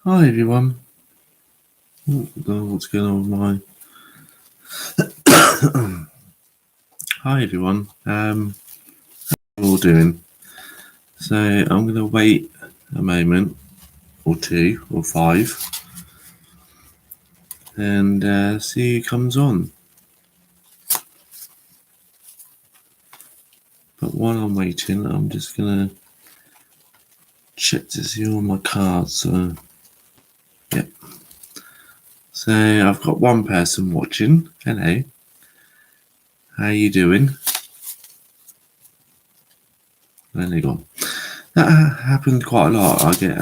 Hi everyone. Oh, I don't know what's going on with mine. Hi everyone. How are you all doing? So I'm going to wait a moment or two or five and see who comes on. But while I'm waiting, I'm just going to check to see all my cards. So, yep. So I've got one person watching. Hello. How you doing? And they're gone. That happened quite a lot. I get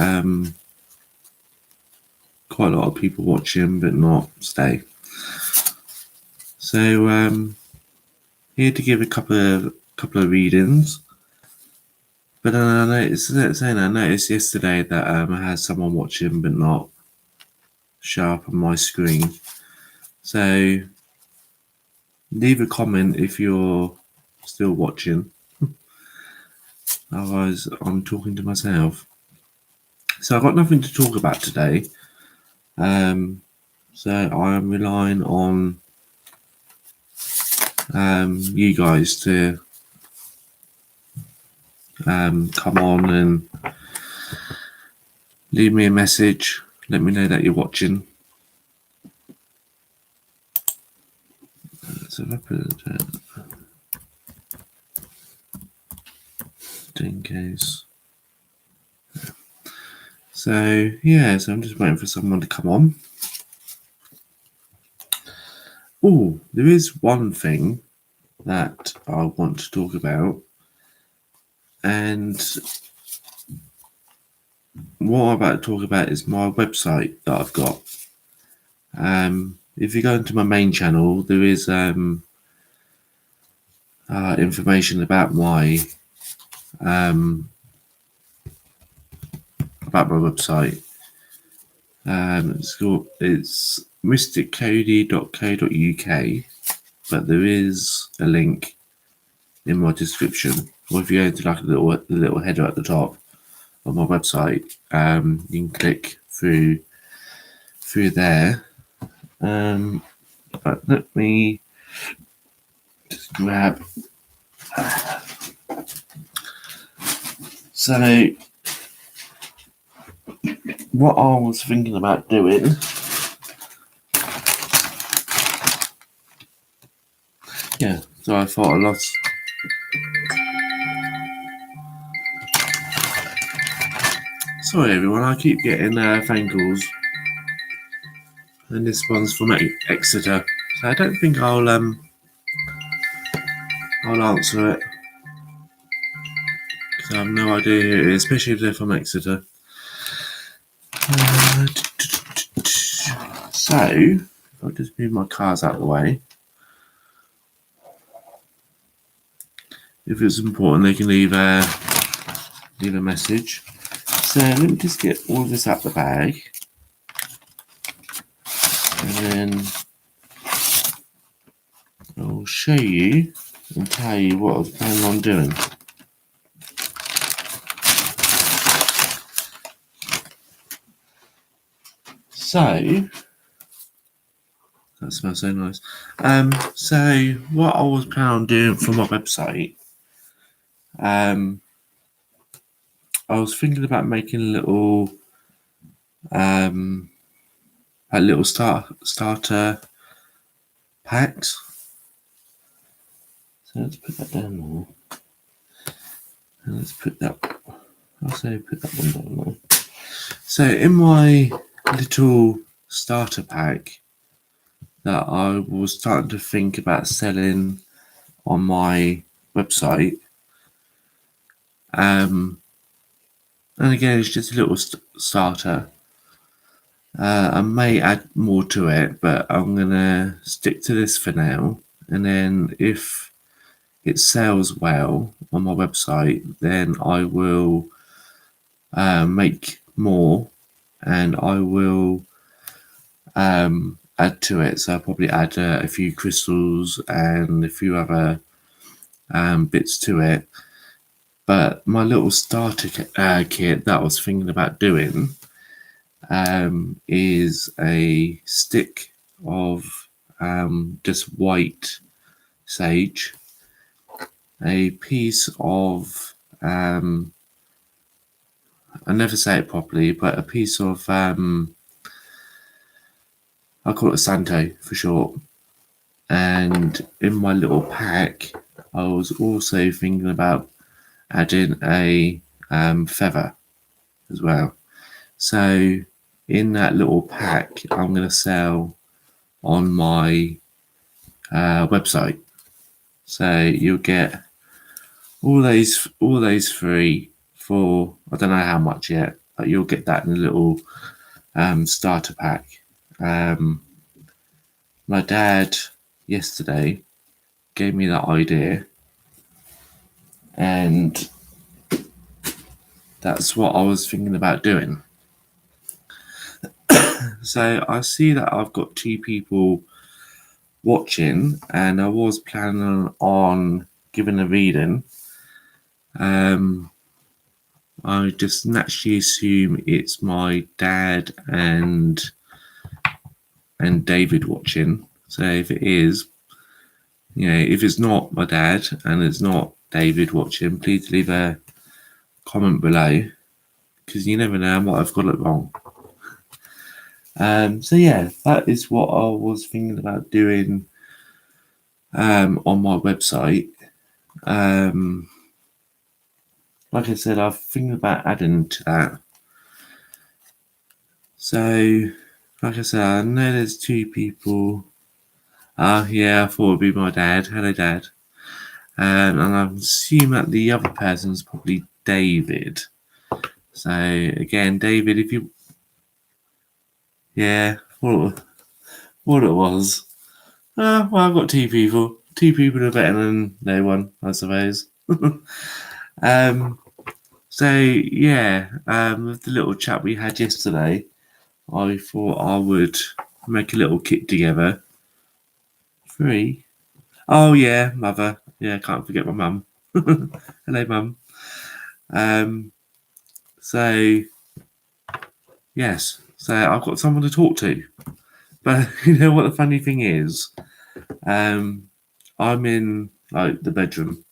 quite a lot of people watching but not stay. So here to give a couple of readings. But then I noticed yesterday that I had someone watching but not show up on my screen. So leave a comment if you're still watching. Otherwise, I'm talking to myself. So I've got nothing to talk about today. So I am relying on you guys to come on and leave me a message. Let me know that you're watching. So if I put it in case. So yeah, so I'm just waiting for someone to come on. Oh, there is one thing that I want to talk about, and what I'm about to talk about is my website that I've got. If you go into my main channel, there is information about my website. It's mysticody.co.uk, but there is a link in my description. Or if you go into like the little header at the top of my website, you can click through there. But let me just grab. So, what I was thinking about doing. Yeah, so I thought I lost. Sorry, everyone. I keep getting phone calls, and this one's from Exeter. So I don't think I'll answer it because I have no idea who it is, especially if they're from Exeter. So if I just move my cards out of the way, if it's important, they can leave a message. So let me just get all this out the bag, and then I'll show you and tell you what I was planning on doing. So that smells so nice. So what I was planning on doing for my website, I was thinking about making a little starter packs. So let's put that down there. And let's put that. I'll say put that one down there. So in my little starter pack that I was starting to think about selling on my website, and again it's just a little starter. I may add more to it, but I'm gonna stick to this for now, and then if it sells well on my website, then I will make more, and I will add to it. So I'll probably add a few crystals and a few other bits to it. But my little starter kit that I was thinking about doing is a stick of just white sage, a piece of I never say it properly, but a piece of I call it Santo for short. And in my little pack, I was also thinking about adding a feather as well. So in that little pack, I'm going to sell on my website. So you'll get all those free for, I don't know how much yet, but you'll get that in a little starter pack. My dad yesterday gave me that idea, and that's what I was thinking about doing. So I see that I've got 2 people watching, and I was planning on giving a reading. I just naturally assume it's my dad and David watching. So if it is, if it's not my dad and it's not David watching, please leave a comment below, because you never know, I might have got it wrong. So yeah, that is what I was thinking about doing on my website. Like I said, I'm thinking about adding to that. So, like I said, I know there's 2 people. Yeah, I thought it'd be my dad. Hello, Dad. And I assume that the other person's probably David. So again, David, if you, yeah, what it was. Well, I've got 2 people. 2 people are better than no one, I suppose. So yeah, with the little chat we had yesterday, I thought I would make a little kit together. 3. Oh yeah, mother. Yeah, can't forget my mum. Hello, mum. So yes, so I've got someone to talk to. But you know what the funny thing is? I'm in like the bedroom,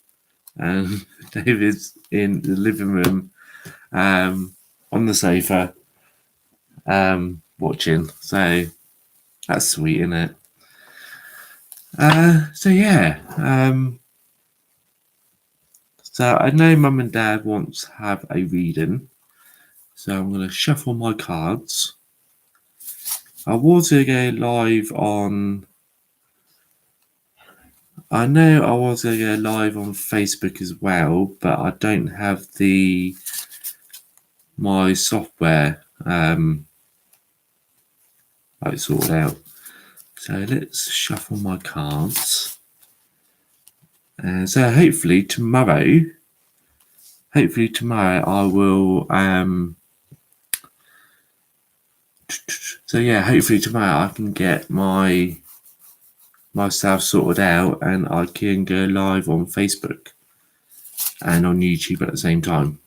and David's in the living room, on the sofa, watching. So that's sweet, isn't it? So yeah. So I know Mum and Dad want to have a reading, so I'm going to shuffle my cards. I was going to go live on. I know I was going to go live on Facebook as well, but I don't have my software like sorted out. So let's shuffle my cards. So hopefully tomorrow I will. So yeah, hopefully tomorrow I can get myself sorted out, and I can go live on Facebook and on YouTube at the same time.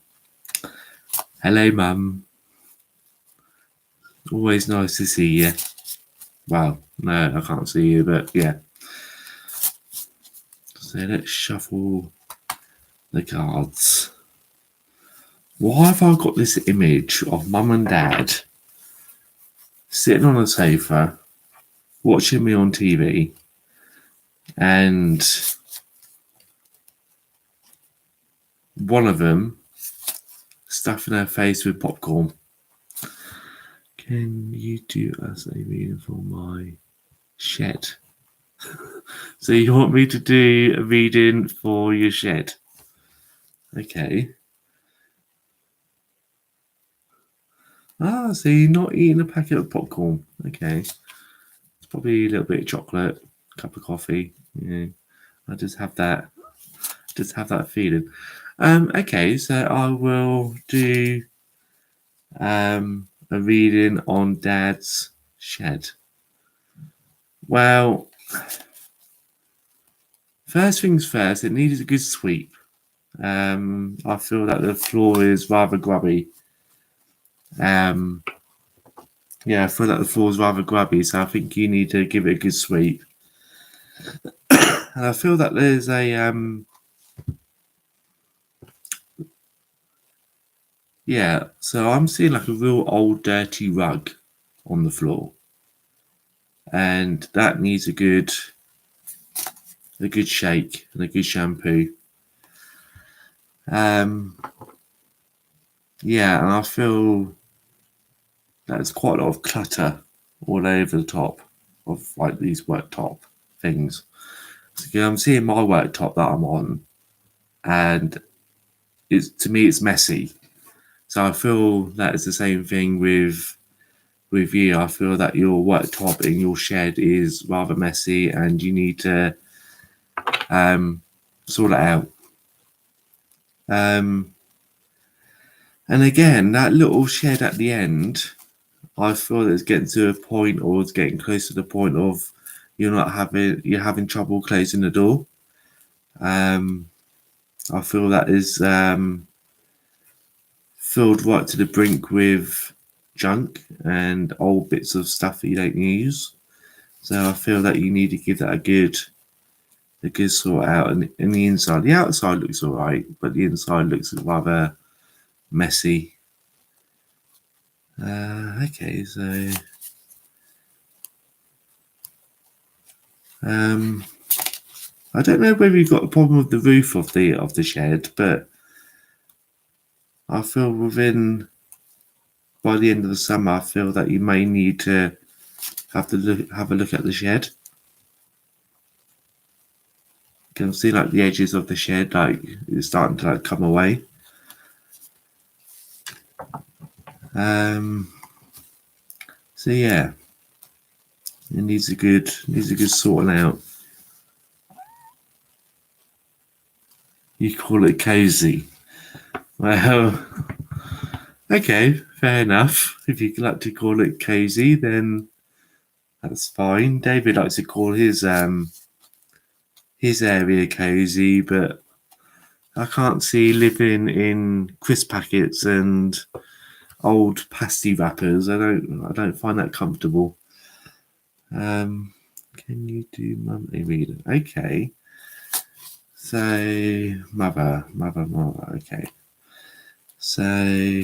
Hello, Mum. Always nice to see you. Well, no, I can't see you, but yeah. So let's shuffle the cards. Why have I got this image of Mum and Dad sitting on a sofa watching me on TV, and one of them stuffing her face with popcorn? Can you do us a reading for my shed? So you want me to do a reading for your shed? Okay. So you're not eating a packet of popcorn. Okay. It's probably a little bit of chocolate, a cup of coffee. Yeah. I just have that feeling. Okay, so I will do a reading on Dad's shed. Well, first things first, it needed a good sweep. I feel that the floor is rather grubby. Yeah, I feel like the floor's rather grubby, so I think you need to give it a good sweep. And I feel that there's a yeah, so I'm seeing like a real old dirty rug on the floor, and that needs a good shake and a good shampoo. Yeah, and I feel there's quite a lot of clutter all over the top of like these worktop things. So yeah, I'm seeing my worktop that I'm on, and it's, to me it's messy. So I feel that it's the same thing with you. I feel that your worktop in your shed is rather messy, and you need to sort it out. Um, and again, that little shed at the end, I feel that it's getting to a point, or it's getting close to the point of you're having trouble closing the door. Um, I feel that is filled right to the brink with junk and old bits of stuff that you don't use. So I feel that you need to give that a good sort out. And in the inside, the outside looks all right, but the inside looks rather messy. Okay, so um, I don't know whether you've got a problem with the roof of the shed, but I feel by the end of the summer, I feel that you may need to have a look at the shed. You can see like the edges of the shed, like it's starting to like come away. Um, so yeah, it needs a good sorting out. You call it cozy. Well, okay, fair enough. If you like to call it cozy, then that's fine. David likes to call his area cozy, but I can't see living in crisp packets and old pasty wrappers. I don't find that comfortable. Can you do monthly reading? Okay. So mother. Okay. So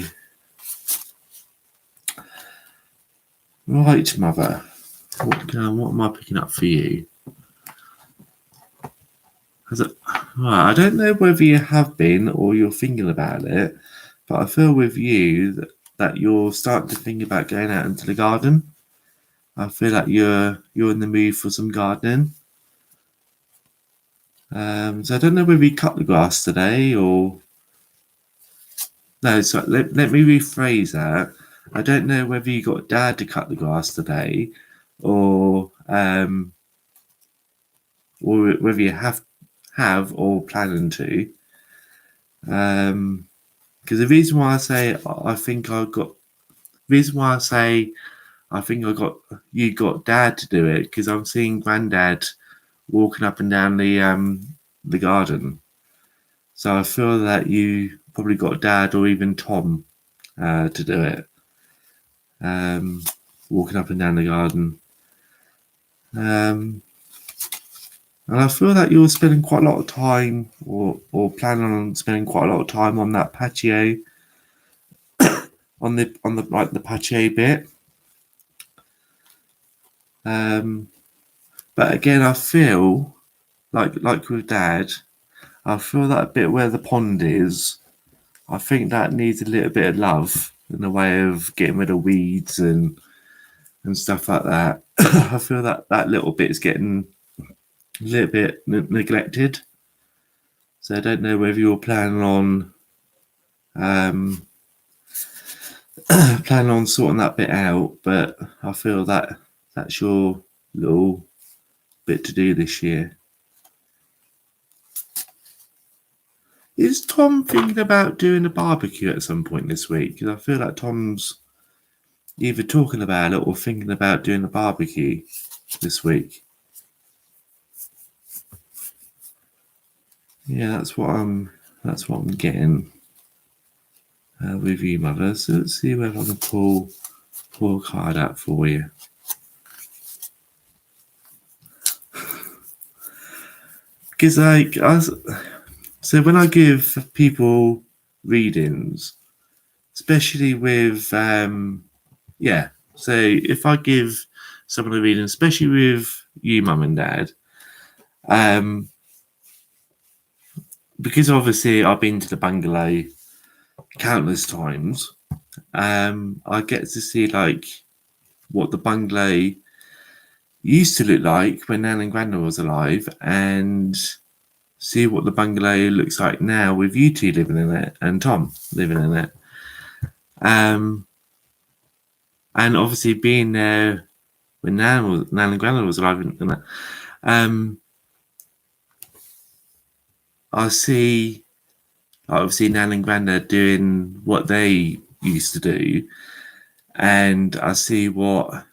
right, mother. What am I picking up for you? Right, I don't know whether you have been or you're thinking about it, but I feel with you that you're starting to think about going out into the garden. I feel like you're in the mood for some gardening. So I don't know whether you cut the grass today or no. So let me rephrase that. I don't know whether you got Dad to cut the grass today, or or whether you have or planning to. Because the reason why I say I think I got reason why I say I think I got you got Dad to do it because I'm seeing Granddad walking up and down the garden. So I feel that you probably got Dad or even Tom to do it. Walking up and down the garden. And I feel that you're spending quite a lot of time or planning on spending quite a lot of time on that patio on the like the patio bit. But again I feel like with Dad, I feel that bit where the pond is, I think that needs a little bit of love in the way of getting rid of weeds and stuff like that. I feel that that little bit is getting a little bit neglected. So I don't know whether you're um, planning on sorting that bit out, but I feel that that's your little bit to do this year. Is Tom thinking about doing a barbecue at some point this week? Because I feel like Tom's either talking about it or thinking about doing a barbecue this week. Yeah, that's what I'm getting with you, mother. So let's see whether I can pull pull a card out for you. Because so when I give people readings, especially with so if I give someone a reading, especially with you, Mum and Dad, because obviously I've been to the bungalow countless times, I get to see like what the bungalow used to look like when Nan and Grandma was alive, and see what the bungalow looks like now with you two living in it and Tom living in it. And obviously being there when Nan and Grandma was alive in that, I see obviously Nan and Grandad doing what they used to do, and I see what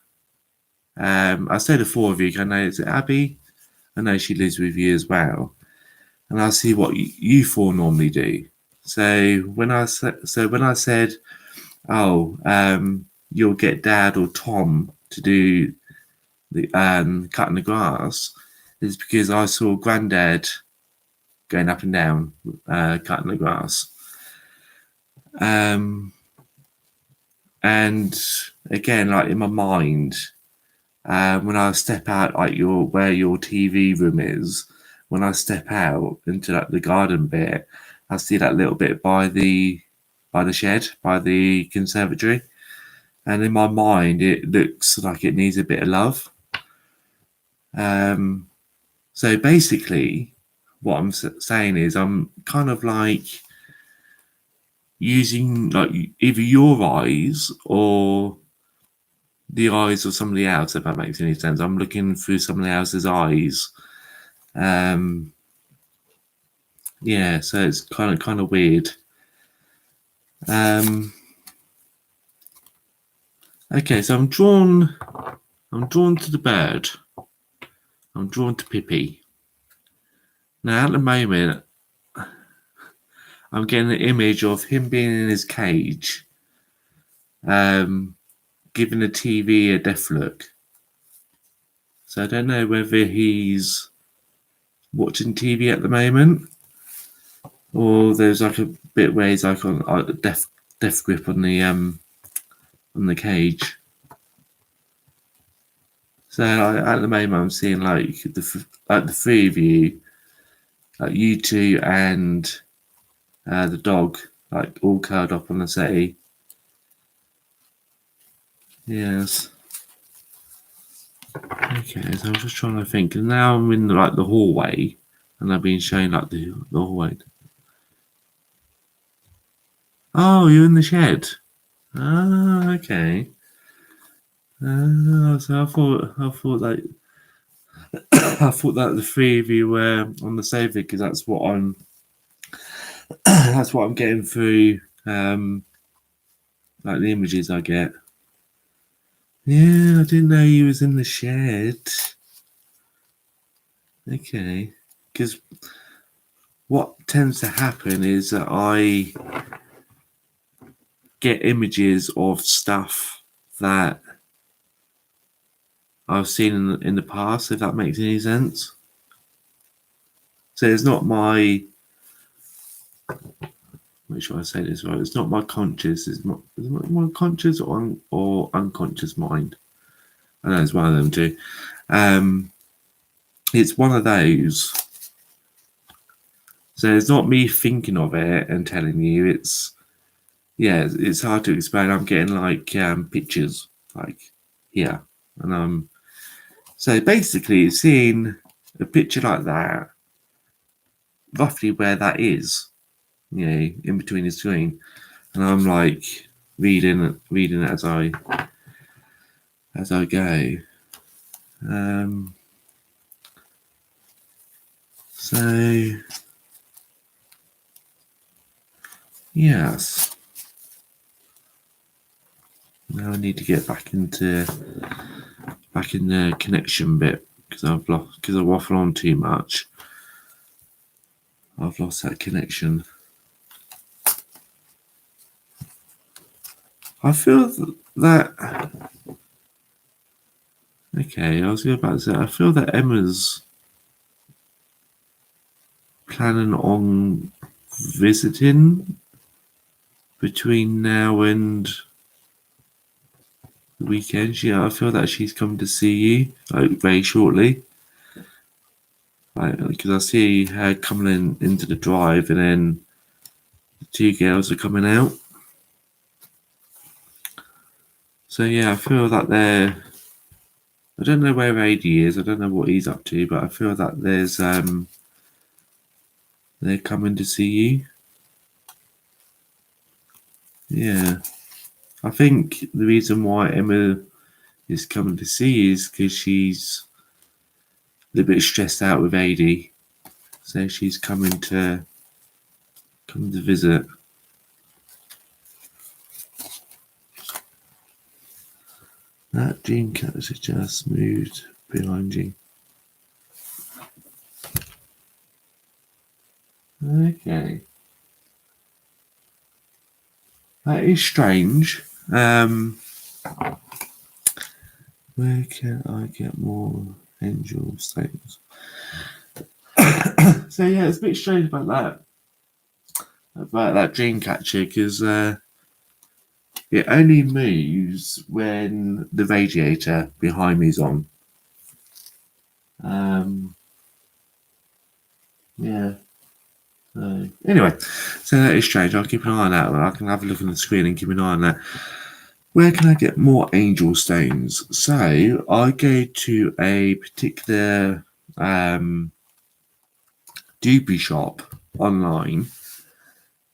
I say the four of you. I know it's Abby. I know she lives with you as well, and I see what you four normally do. So when I said, "Oh, you'll get Dad or Tom to do the cutting the grass," is because I saw Grandad going up and down cutting the grass. And again, like in my mind, when I step out, like where your TV room is, when I step out into like the garden bit, I see that little bit by the shed, by the conservatory, and in my mind, it looks like it needs a bit of love. So basically, what I'm saying is, I'm kind of like using like either your eyes or the eyes of somebody else, if that makes any sense. I'm looking through somebody else's eyes. So it's kind of weird. Okay, so I'm drawn to the bird. I'm drawn to Pippi. Now at the moment, I'm getting an image of him being in his cage, giving the TV a death look. So I don't know whether he's watching TV at the moment, or there's like a bit where he's like on a death grip on the cage. So at the moment, I'm seeing like the three of you, like you two and the dog, like all curled up on the settee. Yes. Okay, so I'm just trying to think. And now I'm in like the hallway, and I've been shown like the hallway. Oh, you're in the shed. Ah, okay. So I thought like I thought that the three of you were on the sofa, because that's what I'm getting through like the images I get. Yeah, I didn't know you was in the shed. Okay, because what tends to happen is that I get images of stuff that I've seen in the past, if that makes any sense. So it's not my, make sure I say this right, it's not my conscious, it's not my conscious or unconscious mind. I know it's one of them too. It's one of those. So it's not me thinking of it and telling you. It's hard to explain. I'm getting like pictures like here, and so basically seeing a picture like that, roughly where that is, in between the screen, and I'm like reading it as I go. So yes, now I need to get back in the connection bit, because I waffle on too much. I've lost that connection. I feel that. Okay, I was about to say, I feel that Emma's planning on visiting between now and the weekend. I feel that she's coming to see you very shortly. Because I see her coming into the drive, and then the two girls are coming out. So yeah, I feel that they're. I don't know where AD is. I don't know what he's up to, but I feel that they're coming to see you. Yeah, I think the reason why Emma is coming to see you is because she's a little bit stressed out with AD, so she's coming to visit. That dream catcher just moved behind you. Okay. That is strange. Where can I get more angel statements? So yeah, it's a bit strange about that dream catcher, because it only moves when the radiator behind me is on. Yeah. Anyway, so that is strange. I'll keep an eye on that. I can have a look on the screen and keep an eye on that. Where can I get more angel stones? So I go to a particular doobie shop online.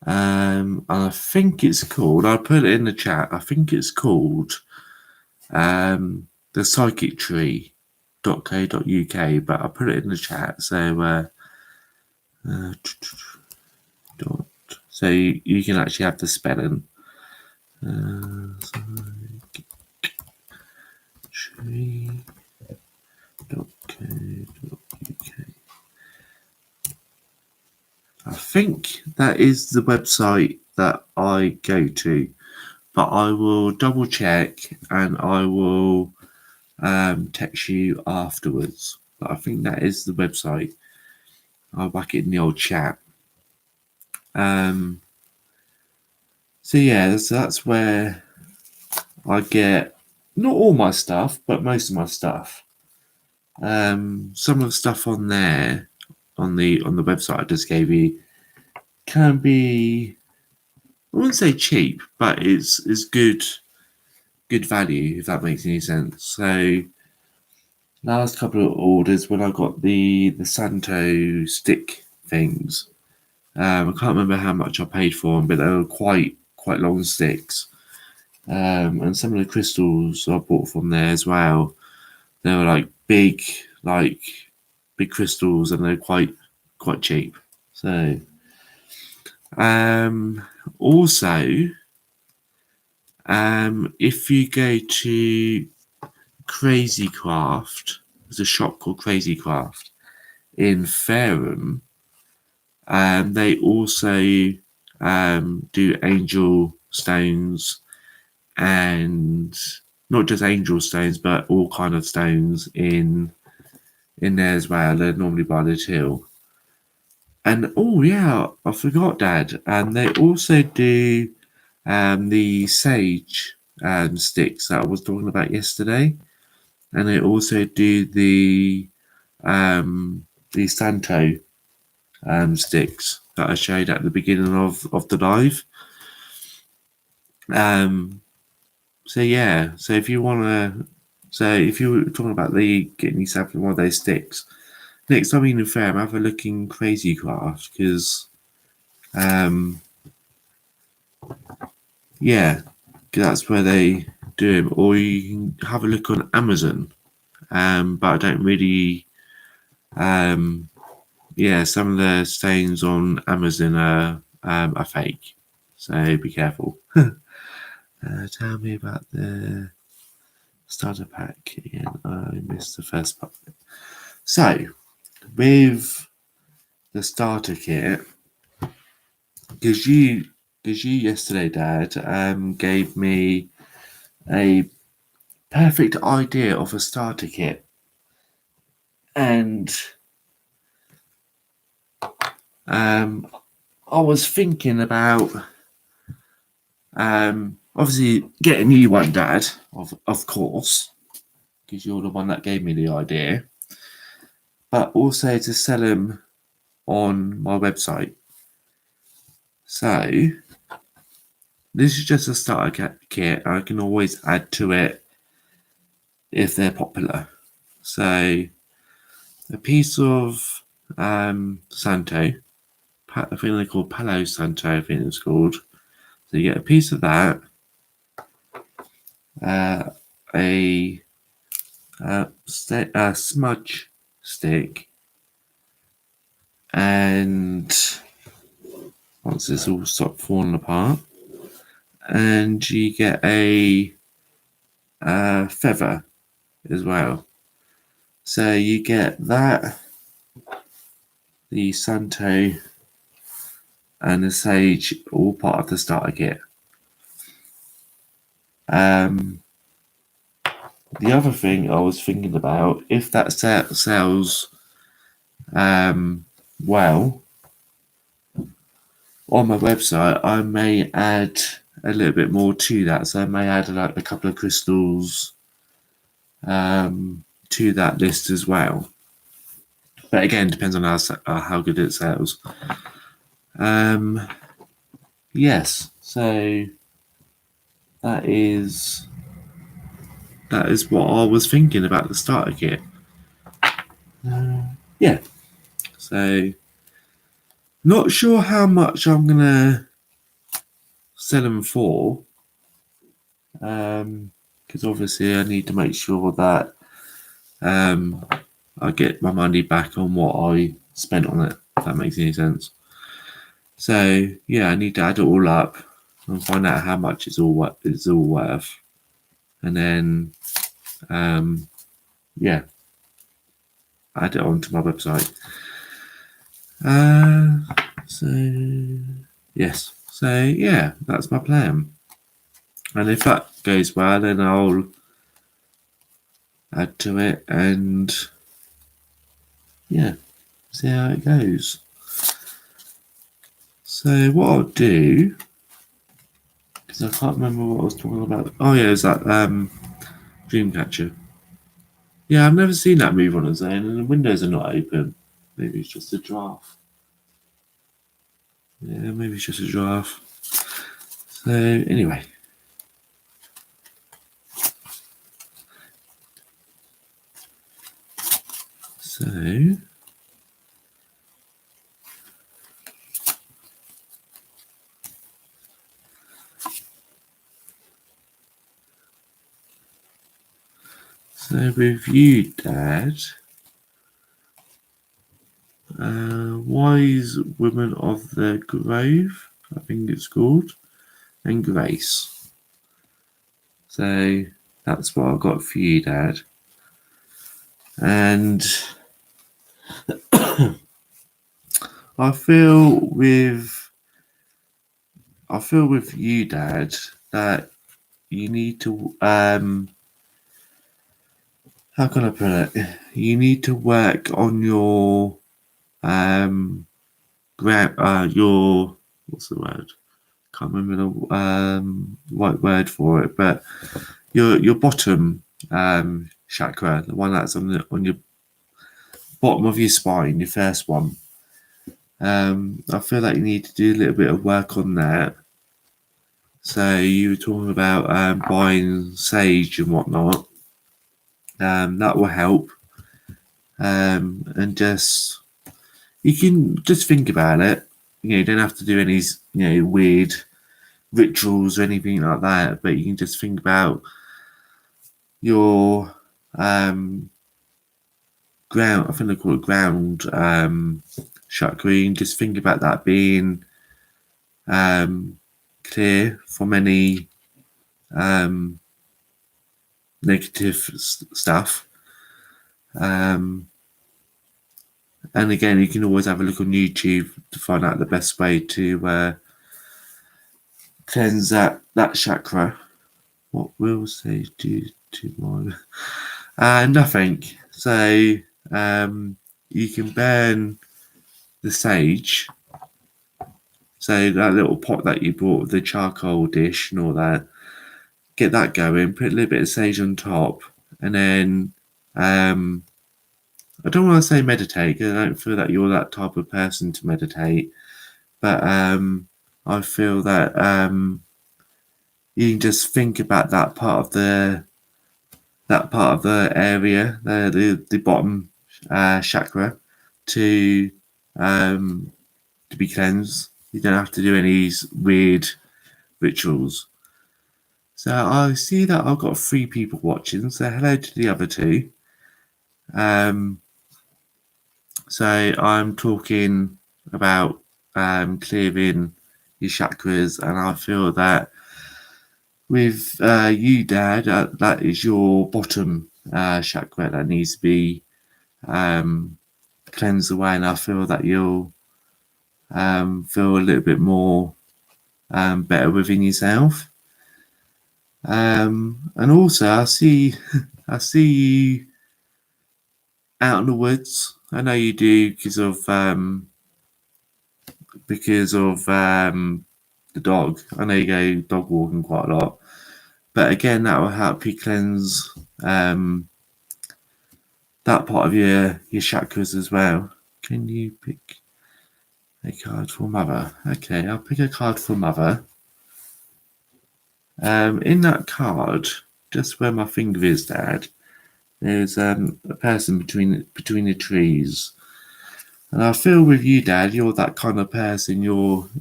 And I think it's called, I'll put it in the chat, I think it's called the psychictree.co.uk, but I'll put it in the chat. So so you can actually have the spelling. Tree.co.uk. I think that is the website that I go to, but I will double check and I will text you afterwards. But I think that is the website. I'll back it in the old chat. So yeah, that's where I get not all my stuff, but most of my stuff. Some of the stuff on there, on the website I just gave you, can be, I wouldn't say cheap, but it's good value, if that makes any sense. So last couple of orders, when I got the Santo stick things, I can't remember how much I paid for them, but they were quite long sticks. And some of the crystals I bought from there as well, they were like big crystals, and they're quite cheap. So also, if you go to Crazy Craft, there's a shop called Crazy Craft in Fareham. They also do angel stones, and not just angel stones, but all kind of stones in there as well. They're normally by the till. And oh yeah, I forgot, Dad. And they also do the sage sticks that I was talking about yesterday, and they also do the Santo sticks that I showed at the beginning of the live. So yeah, so if you were talking about getting yourself one of those sticks, next time you're in Fairham, have a look in Crazy Craft, because yeah, that's where they do them. Or you can have a look on Amazon, but I don't really. Yeah, some of the stains on Amazon are fake, so be careful. Tell me about the starter pack again. I missed the first part. So, with the starter kit, because you yesterday, Dad, gave me a perfect idea of a starter kit, and I was thinking about obviously getting you one, Dad, of course, because you're the one that gave me the idea, but also to sell them on my website. So this is just a starter kit. I can always add to it if they're popular. So a piece of Santo, I think they're called Palo Santo, I think it's called. So you get a piece of that, a smudge stick, and once this all stopped falling apart, and you get a feather as well. So you get that, the Santo, and the sage, all part of the starter kit. The other thing I was thinking about, if that sells well on my website, I may add a little bit more to that. So I may add like a couple of crystals to that list as well. But again, depends on how good it sells. Yes, so that is what I was thinking about the starter kit. Yeah, so not sure how much I'm gonna sell them for, because obviously I need to make sure that I get my money back on what I spent on it, if that makes any sense. So yeah, I need to add it all up and find out how much it's all worth, and then yeah, add it onto my website. So yes, so yeah, that's my plan. And if that goes well, then I'll add to it and yeah, see how it goes. So what I'll do, because I can't remember what I was talking about. Oh yeah, is that Dreamcatcher. Yeah, I've never seen that move on its own, and the windows are not open. Maybe it's just a draft. Yeah, maybe it's just a draft. So anyway. So with you, Dad, Wise Women of the Grove, I think it's called, and Grace. So that's what I got for you, Dad. And I feel with you, Dad, that you need to how can I put it? You need to work on your your what's the word? Can't remember the right word for it, but your bottom chakra, the one that's on your bottom of your spine, your first one. I feel like you need to do a little bit of work on that. So you were talking about buying sage and whatnot. That will help. And just you can just think about it. You don't have to do any weird rituals or anything like that, but you can just think about your ground. I think they call it ground chakra. You can just think about that being clear from any negative stuff. And again, you can always have a look on YouTube to find out the best way to cleanse that chakra. What will say do to my nothing. So you can burn the sage. So that little pot that you bought, the charcoal dish and all that, get that going, put a little bit of sage on top, and then I don't want to say meditate because I don't feel that you're that type of person to meditate, but I feel that you can just think about that part of the area, the bottom chakra, to be cleansed. You don't have to do any weird rituals. So I see that I've got 3 people watching. So hello to the other 2. So I'm talking about clearing your chakras, and I feel that with you, Dad, that is your bottom chakra that needs to be cleansed away, and I feel that you'll feel a little bit more better within yourself. And also, I see you out in the woods. I know you do because of the dog. I know you go dog walking quite a lot, but again, that will help you cleanse that part of your chakras as well. Can you pick a card for Mother? Okay, I'll pick a card for Mother. In that card, just where my finger is, Dad, there's a person between the trees. And I feel with you, Dad, you're that kind of person.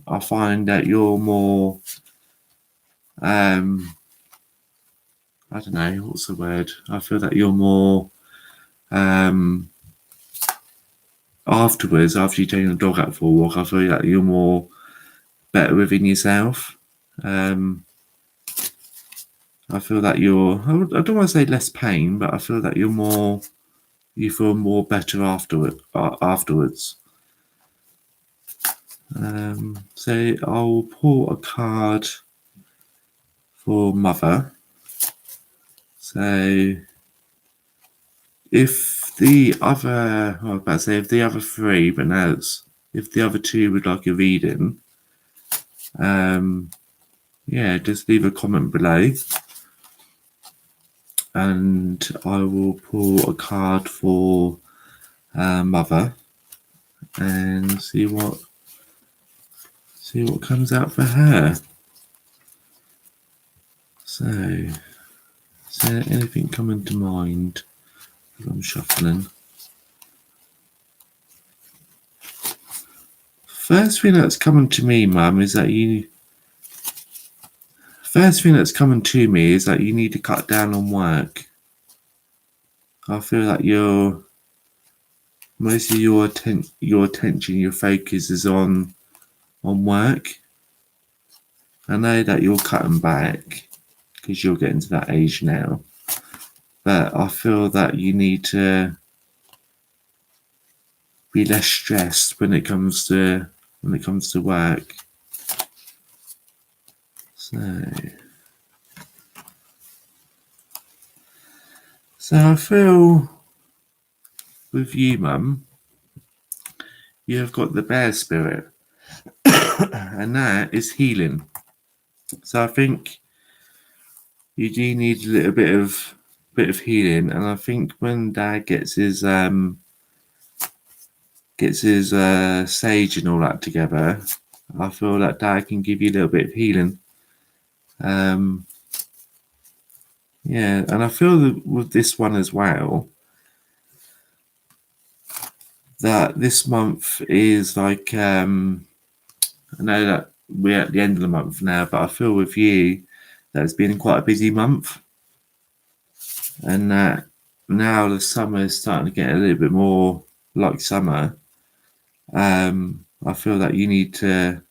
I find that you're more, I don't know, what's the word? I feel that you're more, afterwards, after you take the dog out for a walk, I feel that you're more better within yourself. I feel that I don't want to say less pain, but I feel that you feel more better afterwards. So I'll pull a card for Mother. So if the other 3, but now if the other 2 would like a reading, just leave a comment below, and I will pull a card for Mother and see what comes out for her. So, is there anything coming to mind as I'm shuffling? First thing that's coming to me, Mum, is that you need to cut down on work. I feel like most of your attention, your focus is on work. I know that you're cutting back because you're getting to that age now, but I feel that you need to be less stressed when it comes to work. So I feel with you, Mum, you have got the bear spirit, and that is healing. So I think you do need a little bit of healing, and I think when Dad gets his sage and all that together, I feel that Dad can give you a little bit of healing. And I feel that with this one as well, that this month is like, I know that we're at the end of the month now, but I feel with you that it's been quite a busy month, and that now the summer is starting to get a little bit more like summer. I feel that you need to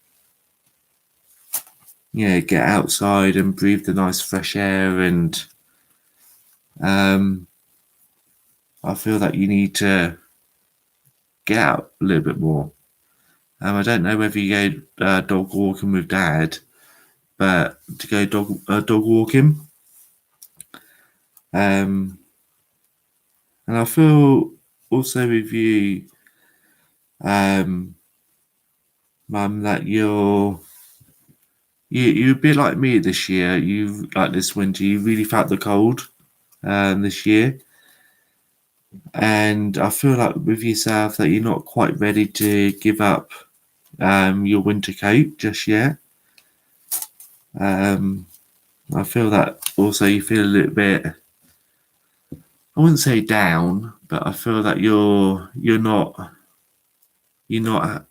get outside and breathe the nice fresh air, and I feel that you need to get out a little bit more. I don't know whether you go dog walking with Dad, but to go dog walking, And I feel also with you, Mum, that you're a bit like me this year. You like this winter. You really felt the cold this year, and I feel like with yourself that you're not quite ready to give up your winter coat just yet. I feel that also you feel a little bit. I wouldn't say down, but I feel that you're not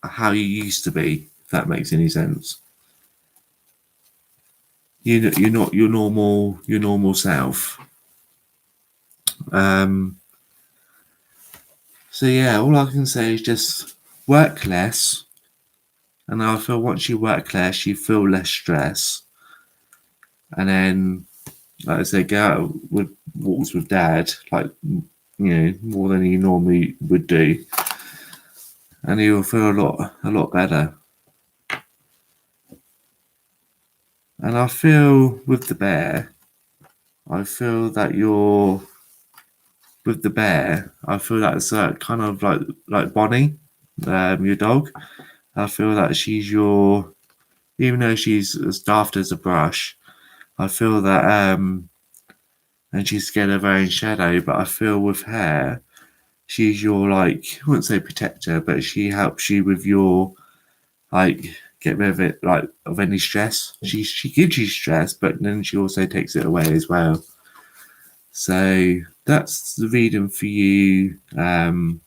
how you used to be. If that makes any sense. You're not your normal self. So yeah, all I can say is just work less, and I feel once you work less, you feel less stress, and then, like I said, go out with walks with Dad, like more than you normally would do, and you'll feel a lot better. And I feel with the bear, I feel that you're with the bear. I feel that's kind of like Bonnie, your dog. I feel that she's your, even though she's as daft as a brush. I feel that and she's scared of her own shadow. But I feel with her, she's your like, I wouldn't say protector, but she helps you with your like get rid of it, like of any stress. She gives you stress, but then she also takes it away as well. So that's the reading for you, Mum.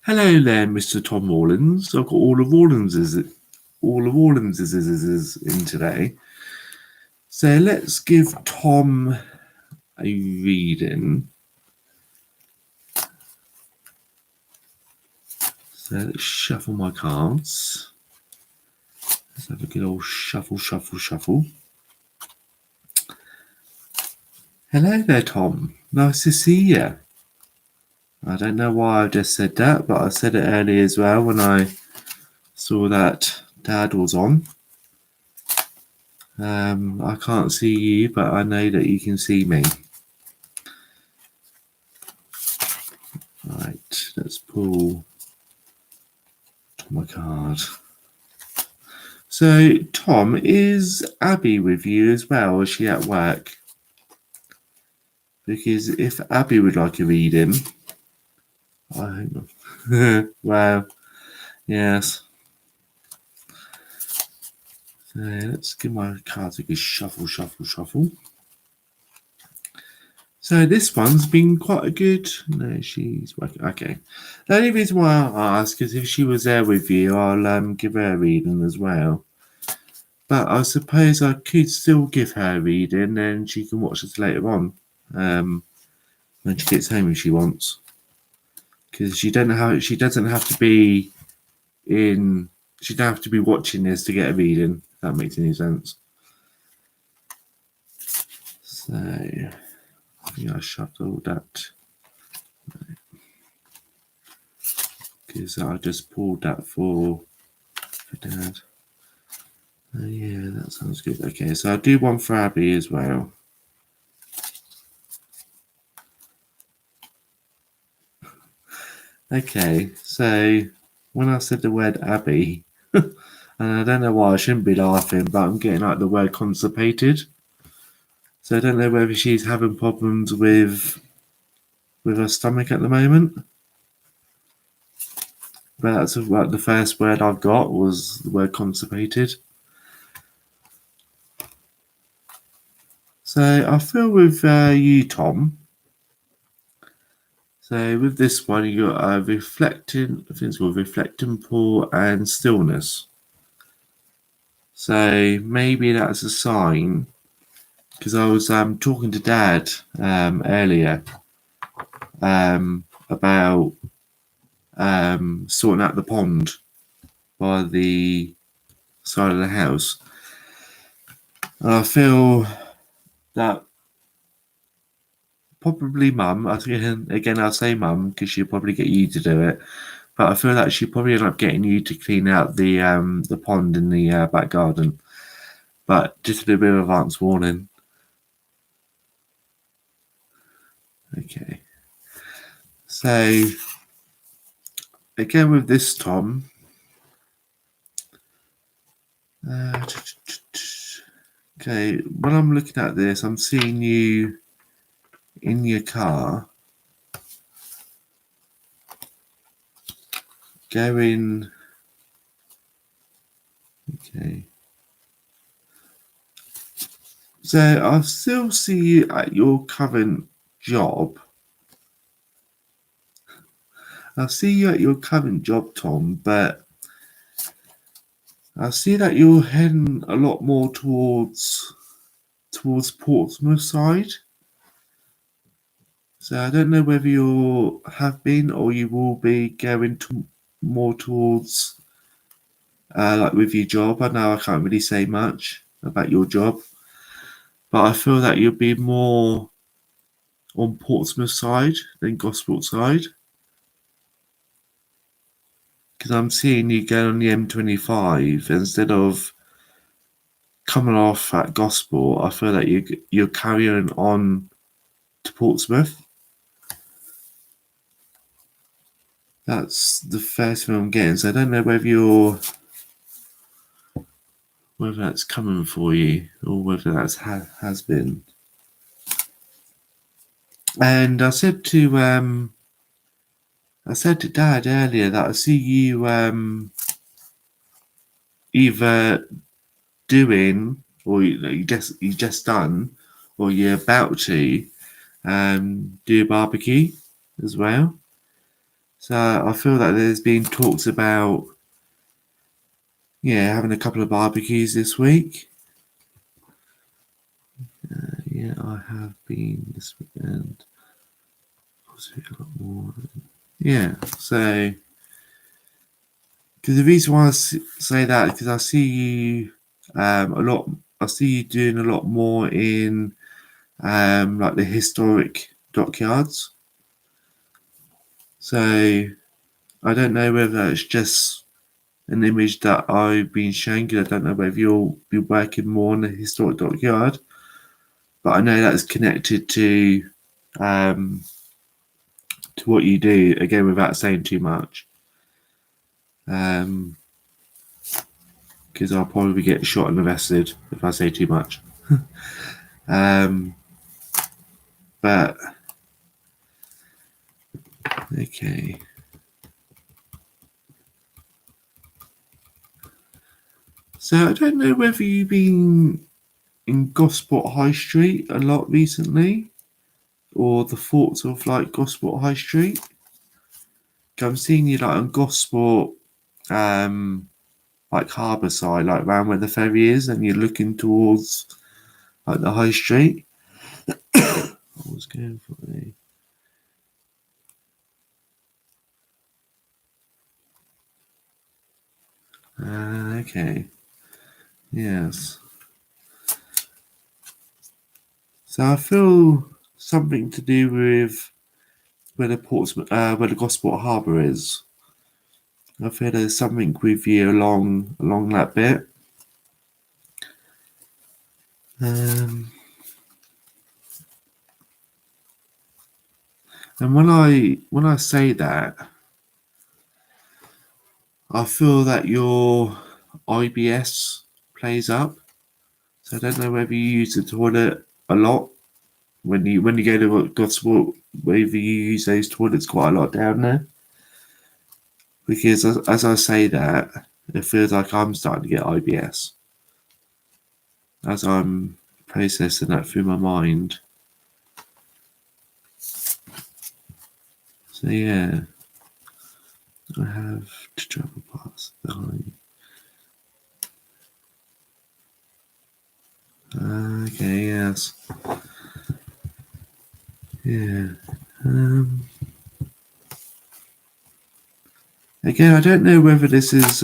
Hello there, Mr. Tom Rawlins. I've got all of Rawlinses in today. So let's give Tom a reading. So let's shuffle my cards. Let's have a good old shuffle, shuffle, shuffle. Hello there, Tom. Nice to see you. I don't know why I just said that, but I said it earlier as well when I saw that Dad was on. I can't see you, but I know that you can see me. Right, let's pull my card. So, Tom, is Abby with you as well, or is she at work? Because if Abby would like a reading, I hope not. Wow, yes. So let's give my cards a good shuffle, shuffle, shuffle. So this one's been quite a good. No, she's working. Okay. The only reason why I ask is if she was there with you, I'll give her a reading as well. But I suppose I could still give her a reading, and she can watch us later on, when she gets home if she wants. Because she doesn't have to be in. She don't have to be watching this to get a reading. If that makes any sense. So I think I shuffled that. Because I just pulled that for Dad. Yeah, that sounds good. Okay, so I'll do one for Abby as well. Okay, so when I said the word Abby, and I don't know why I shouldn't be laughing, but I'm getting like the word constipated. So I don't know whether she's having problems with her stomach at the moment. But that's like the first word I've got was the word constipated. So I feel with you, Tom. So with this one, you got reflecting. I think it's called reflecting, pool, and stillness. So maybe that's a sign, because I was talking to Dad earlier about sorting out the pond by the side of the house. And I feel that probably Mum, again I'll say Mum because she'll probably get you to do it, but I feel like she'll probably end up getting you to clean out the pond in the back garden. But just a bit of advance warning. Okay. So again with this Tom. Okay, when I'm looking at this, I'm seeing you in your car going. Okay. So I still see you at your current job. I see you at your current job, Tom, but I see that you're heading a lot more towards Portsmouth side. So I don't know whether you have been or you will be going to more towards like with your job. I know I can't really say much about your job, but I feel that you'll be more on Portsmouth side than Gosport side. Because I'm seeing you go on the M25 instead of coming off at Gosport. I feel that you're carrying on to Portsmouth. That's the first thing I'm getting. So I don't know whether that's coming for you or whether that's has been. And I said to Dad earlier that I see you either doing or you just done or you're about to do a barbecue as well. So I feel that there's been talks about having a couple of barbecues this week. Yeah, I have been this weekend. Possibly a lot more. Yeah, so because the reason why I say that is because I see you a lot. I see you doing a lot more in like the historic dockyards. So I don't know whether it's just an image that I've been shown. I don't know whether you'll be working more on the historic dockyard, but I know that's connected to what you do. Again, without saying too much, because I'll probably get shot and arrested if I say too much. But okay. So I don't know whether you've been in Gosport High Street a lot recently, or the thoughts of like Gosport High Street. I'm seeing you like on Gosport, like harbour side, like around where the ferry is, and you're looking towards like the High Street. I was going for a. Okay. Yes. So I feel something to do with where the Gosport Harbour is. I feel there's something with you along that bit. And when I say that, I feel that your IBS plays up. So I don't know whether you use the toilet a lot when you go to Gosport, whether you use those toilets quite a lot down there. Because as I say that, it feels like I'm starting to get IBS as I'm processing that through my mind. So yeah, I have to travel past the okay, yes. Yeah. Again, I don't know whether this is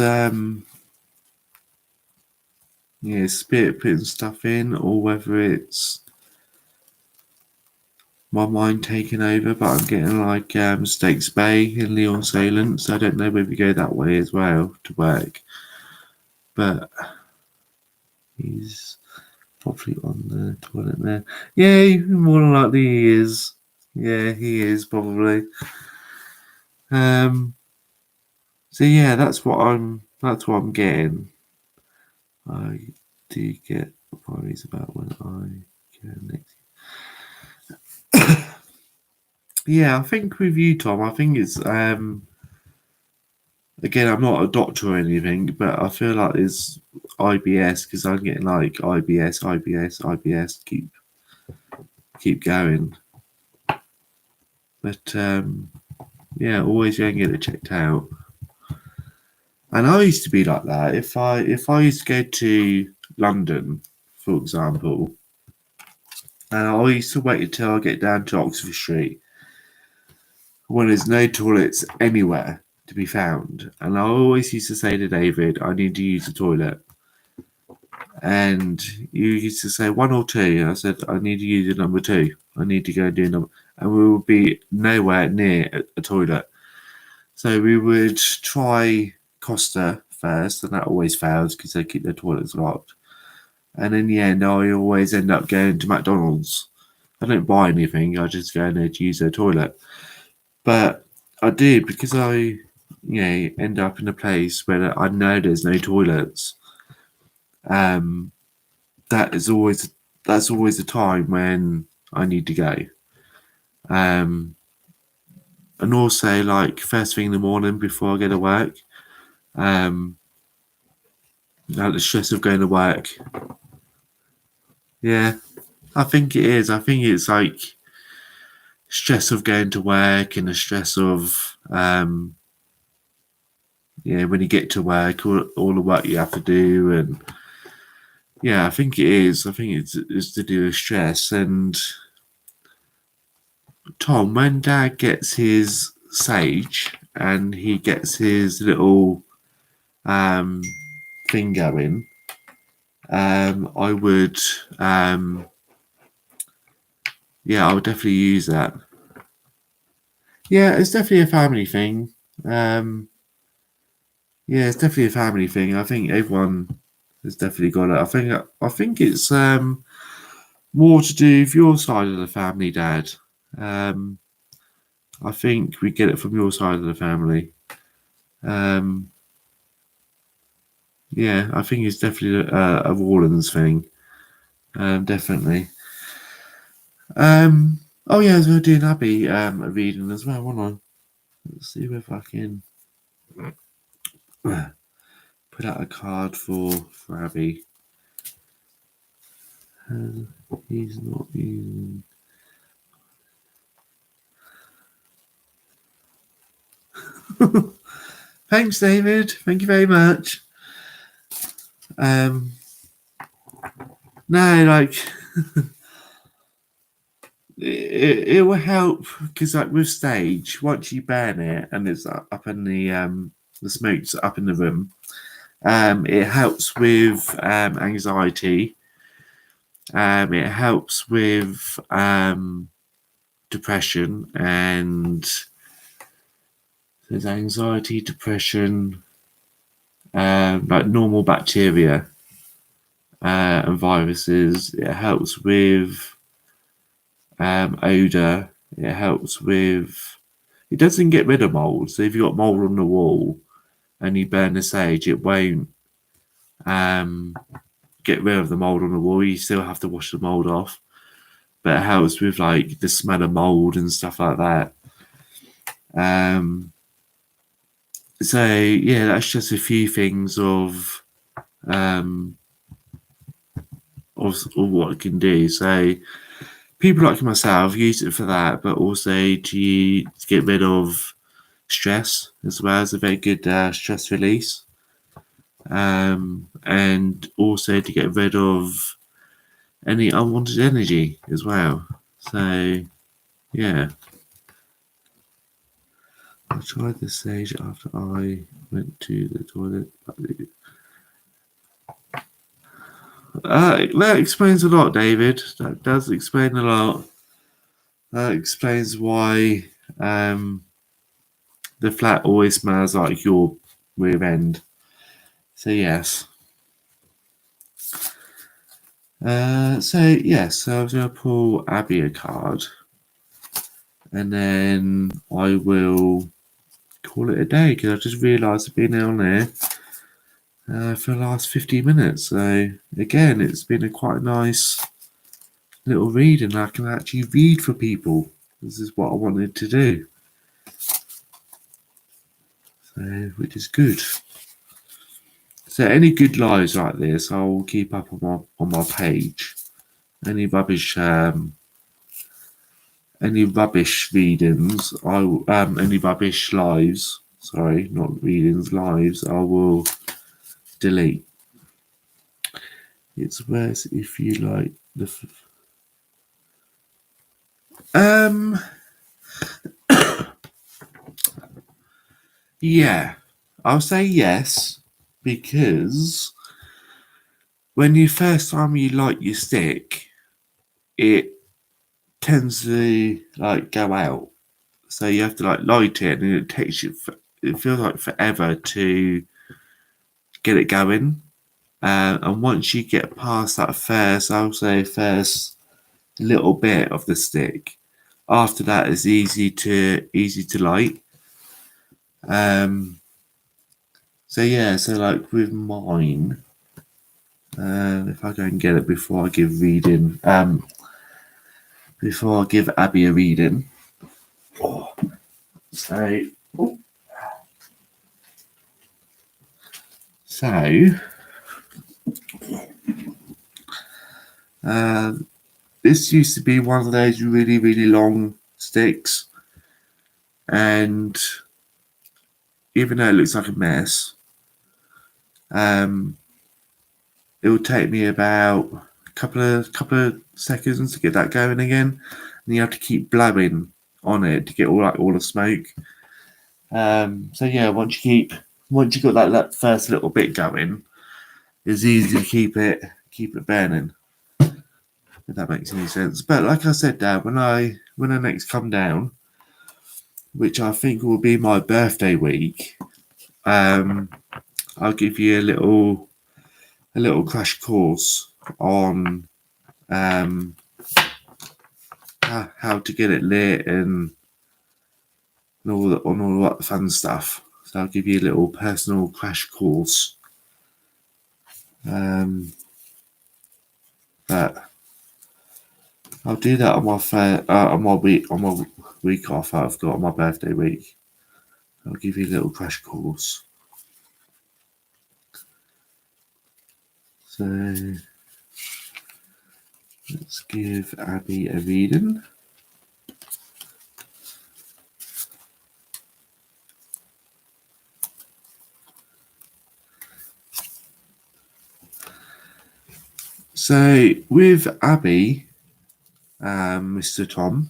spirit putting stuff in or whether it's my mind taking over, but I'm getting like Stakes Bay and Leon Salient, so I don't know whether we go that way as well to work. But he's probably on the toilet there. Yeah, more than likely he is. Yeah, he is probably. So yeah, that's what I'm getting. I do get worries about when I go next. Yeah, I think with you, Tom, I think it's again, I'm not a doctor or anything, but I feel like it's IBS because I'm getting like IBS, keep going. But yeah, always go and get it checked out. And I used to be like that. If I used to go to London, for example, and I used to wait until I get down to Oxford Street when there's no toilets anywhere to be found. And I always used to say to David, I need to use the toilet. And you used to say one or two. I said, I need to use the number two. I need to go and do number. And we would be nowhere near a toilet. So we would try Costa first, and that always fails because they keep their toilets locked. And in the end, I always end up going to McDonald's. I don't buy anything, I just go in there to use their toilet. But I do because end up in a place where I know there's no toilets. Um, that is always that's always the time when I need to go. Um, and also like first thing in the morning before I go to work. Um, like the stress of going to work. Yeah, I think it is. I think it's like stress of going to work and the stress of when you get to work, all the work you have to do, and yeah, I think it is. I think it's to do with stress. And Tom, when Dad gets his sage and he gets his little um, thing going, I would, I would definitely use that. Yeah, it's definitely a family thing. Yeah, it's definitely a family thing. I think everyone has definitely got it. I think it's more to do with your side of the family, Dad. Um, I think we get it from your side of the family. Um, yeah, I think it's definitely a Rawlins thing. Definitely. Oh yeah, I was going to do an Abbey a reading as well, wasn't I? Let's see if I can put out a card for Abby. He's not using. Thanks, David. Thank you very much. No, like it will help because like with stage, once you burn it and it's up in the smoke's up in the room, it helps with anxiety. It helps with depression, and there's anxiety, depression, like normal bacteria and viruses. It helps with odor. It helps with. It doesn't get rid of mold. So if you've got mold on the wall and you burn the sage, it won't um, get rid of the mold on the wall. You still have to wash the mold off, but it helps with like the smell of mold and stuff like that. So yeah, that's just a few things um, of what it can do. So people like myself use it for that, but also to get rid of stress as well as a very good stress release, and also to get rid of any unwanted energy as well. So yeah, I tried this sage after I went to the toilet. That explains a lot, David. That does explain a lot. That explains why the flat always smells like your rear end. So yes. So I was going to pull Abby a card. and then I will call it a day, because I just realised I've been on there for the last 50 minutes. So again, it's been a quite nice little read, and I can actually read for people. This is what I wanted to do, so which is good. So any good lies like this, I will keep up on my page. Any rubbish readings, any rubbish lives. Sorry, not readings, lives. I will delete. It's worse if you like the. Yeah, I'll say yes, because when you first time you light your stick, it tends to like go out. So you have to like light it, and it takes you. It feels like forever to get it going. And once you get past that first, I'll say first little bit of the stick, after that it's easy to light. So yeah, so like with mine, if I go and get it before I give reading, before I give Abby a reading. Oh, so, oh. So, this used to be one of those really, really long sticks, and even though it looks like a mess, it will take me about a couple of seconds to get that going again, and you have to keep blowing on it to get all the smoke. So yeah, once you got that first little bit going, it's easy to keep it burning. If that makes any sense. But like I said, Dad, when I next come down, which I think will be my birthday week, I'll give you a little crash course on how to get it lit and all that fun stuff. So I'll give you a little personal crash course. But I'll do that on my week off I've got on my birthday week. I'll give you a little crash course. So let's give Abby a reading. So with Abby, Mr. Tom,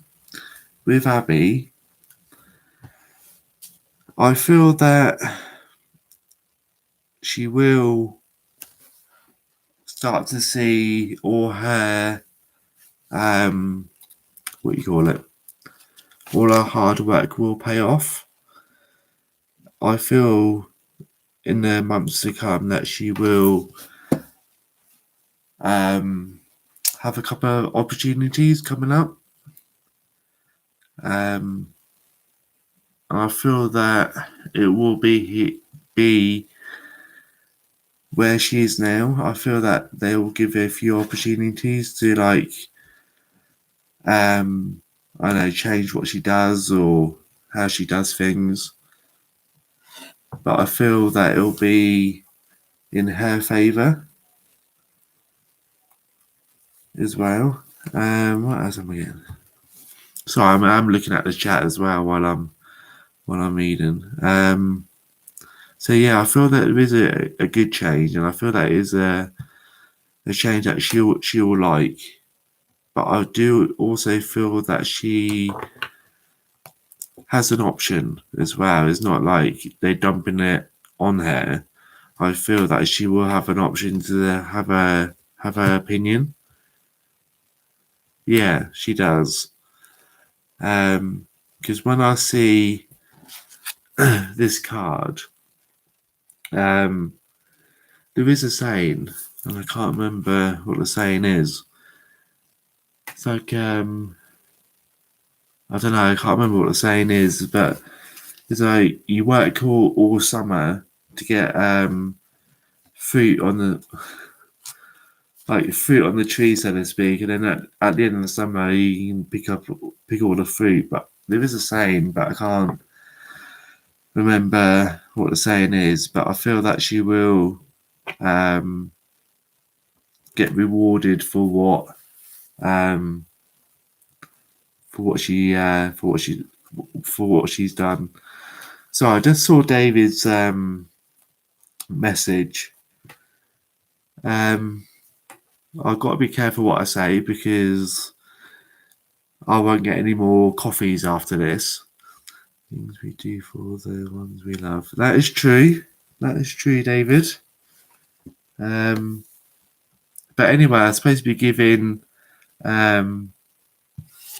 with Abby, I feel that she will start to see all her, what you call it, all her hard work will pay off. I feel in the months to come that she will have a couple of opportunities coming up. And I feel that it will be where she is now. I feel that they will give her a few opportunities to I don't know, change what she does or how she does things. But I feel that it'll be in her favour as well. What else am I getting? Sorry, I'm looking at the chat as well while I'm reading. So yeah, I feel that there is a good change, and I feel that is a change that she'll like. But I do also feel that she has an option as well. It's not like they're dumping it on her. I feel that she will have an option to have her opinion. Yeah, she does. Because when I see this card, there is a saying, and I can't remember what the saying is. It's like I don't know, I can't remember what the saying is, but it's like you work all summer to get fruit on the fruit on the tree, so to speak, and then at the end of the summer you can pick all the fruit. But there is a saying, but I can't remember what the saying is. But I feel that she will get rewarded um, for what she for what she's done. So I just saw David's message. I've got to be careful what I say because I won't get any more coffees after this. Things we do for the ones we love. That is true. That is true, David. But anyway, I'm supposed to be giving Abby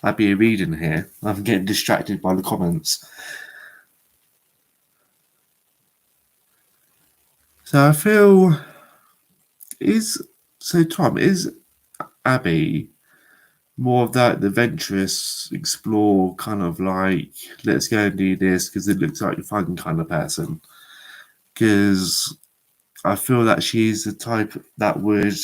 a reading here. I'm getting distracted by the comments. So I feel Tom, is Abby more of that adventurous, explore kind of like, let's go and do this because it looks like a fun kind of person? Because I feel that she's the type that would,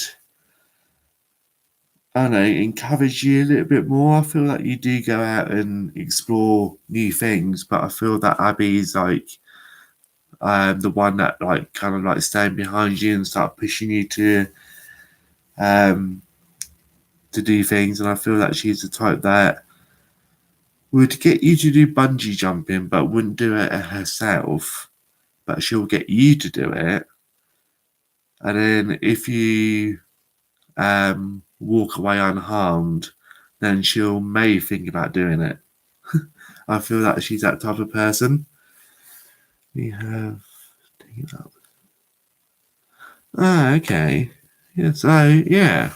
I don't know, encourage you a little bit more. I feel like you do go out and explore new things, but I feel that Abby's like the one that like kind of like stand behind you and start pushing you um to do things. And I feel that she's the type that would get you to do bungee jumping, but wouldn't do it herself. But she'll get you to do it, and then if you walk away unharmed, then she'll may think about doing it. I feel that she's that type of person. We have taken up. Ah, okay. Yeah, so yeah,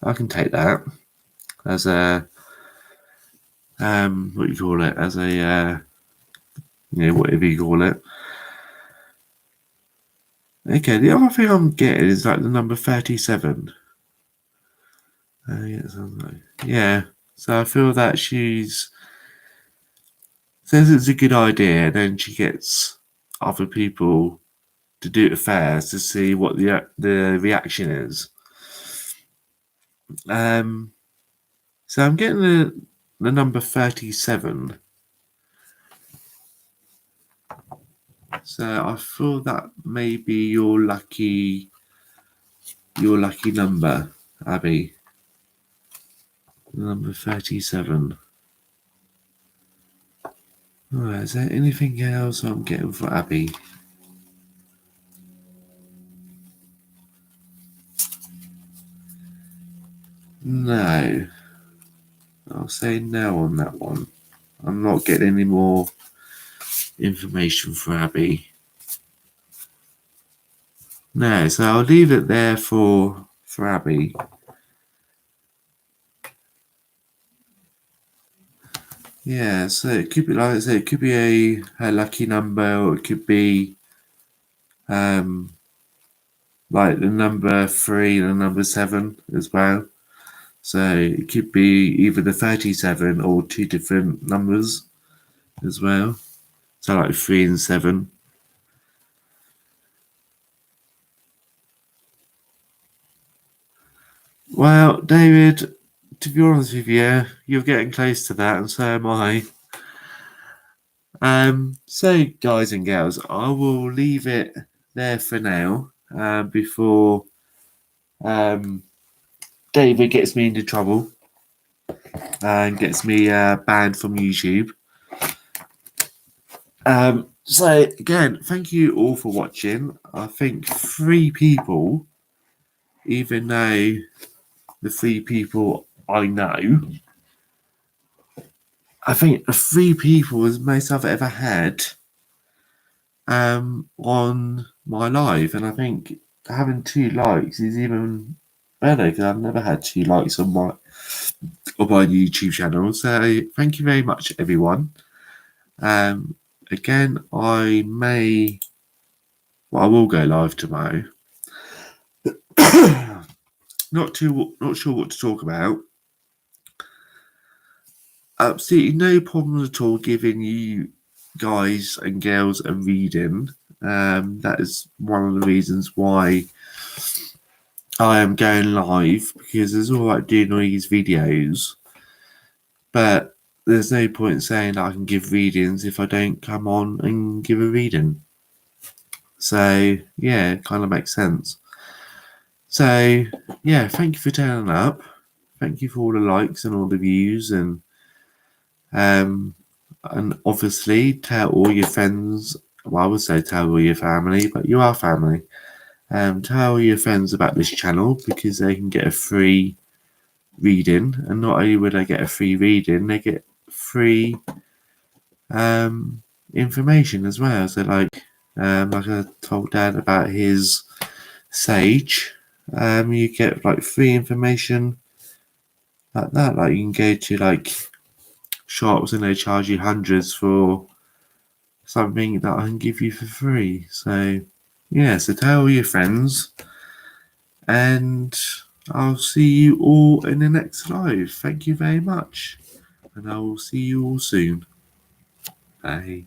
I can take that as a what do you call it? As a whatever you call it. Okay, the other thing I'm getting is like the number 37. Yeah, so I feel that she's says it's a good idea, then she gets other people to do it first to see what the reaction is. So I'm getting the number 37. So I feel that maybe your lucky number, Abby. Number 37. Alright, is there anything else I'm getting for Abby? No. I'll say no on that one. I'm not getting any more information for Abby. No, so I'll leave it there for Abby. Yeah, so it could be like I said, it could be a lucky number, or it could be like the number 3 and the number 7 as well. So it could be either the 37 or 2 different numbers as well. So like 3 and 7. Well, David, to be honest with you, you're getting close to that, and so am I. So guys and girls, I will leave it there for now. Before David gets me into trouble and gets me banned from YouTube. So again, thank you all for watching. I think 3 people, even though the 3 people I know, I think the 3 people is the most I've ever had on my live, and I think having 2 likes is even better because I've never had 2 likes on my YouTube channel. So thank you very much, everyone. Again, I will go live tomorrow. Not sure what to talk about. absolutely no problem at all giving you guys and girls a reading. That is one of the reasons why I am going live, because it's all right doing all these videos, but there's no point saying that I can give readings if I don't come on and give a reading. So yeah, it kind of makes sense. So yeah, thank you for turning up. Thank you for all the likes and all the views, and obviously tell all your friends. Well, I would say tell all your family, but you are family. Tell all your friends about this channel, because they can get a free reading, and not only will they get a free reading, they get free information as well. So like I told Dad about his sage, you get like free information like that. Like you can go to like shops and they charge you hundreds for something that I can give you for free. So yeah, so tell all your friends, and I'll see you all in the next live. Thank you very much, and I will see you all soon. Bye.